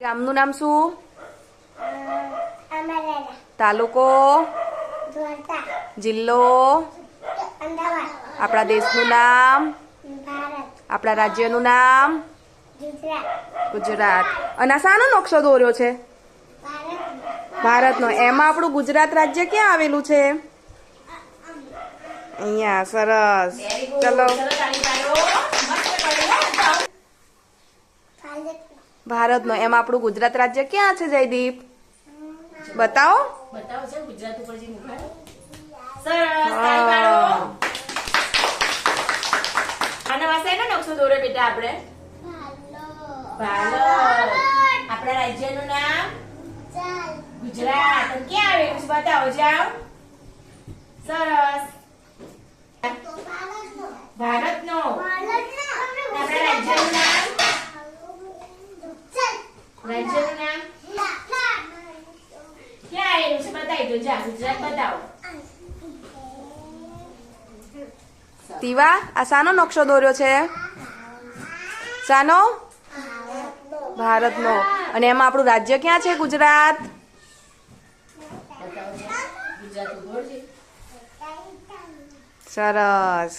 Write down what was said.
ગામનું નામ શું? તાલુકો? જિલ્લો? આપણા દેશનું નામ? આપણા રાજ્યનું નામ? ગુજરાત. અને આ શાનો નકશો દોર્યો છે? ભારતનો. એમાં આપણું ગુજરાત રાજ્ય ક્યાં આવેલું છે? અહીંયા. સરસ. ચલો. ભારતનો. એમાં આપણું ગુજરાત રાજ્ય ક્યાં છે જયદીપ? બતાવો. બતાવો છે ગુજરાત ઉપર જે મુખાય. સરસ. તાળી પાડો. આના વાસે એનો નકશો દોરે બેટા આપણે. ભારત. આપણા રાજ્યનું નામ ગુજરાત. અને ક્યાં આવેલું છે બતાવો જાઓ. સરસ. ભારતનો. આપણા રાજ્યનું નામ. રાજ્યનું નામ ક્યાં આવેલું છે બતાવી દો. જા ગુજરાત બતાવો. તીવા, આ શાનો નકશો દોર્યો છે? શાનો? ભારતનો. અને એમાં આપણું રાજ્ય ક્યાં છે? ગુજરાત. ગુજરાત ઉપર છે. સરસ.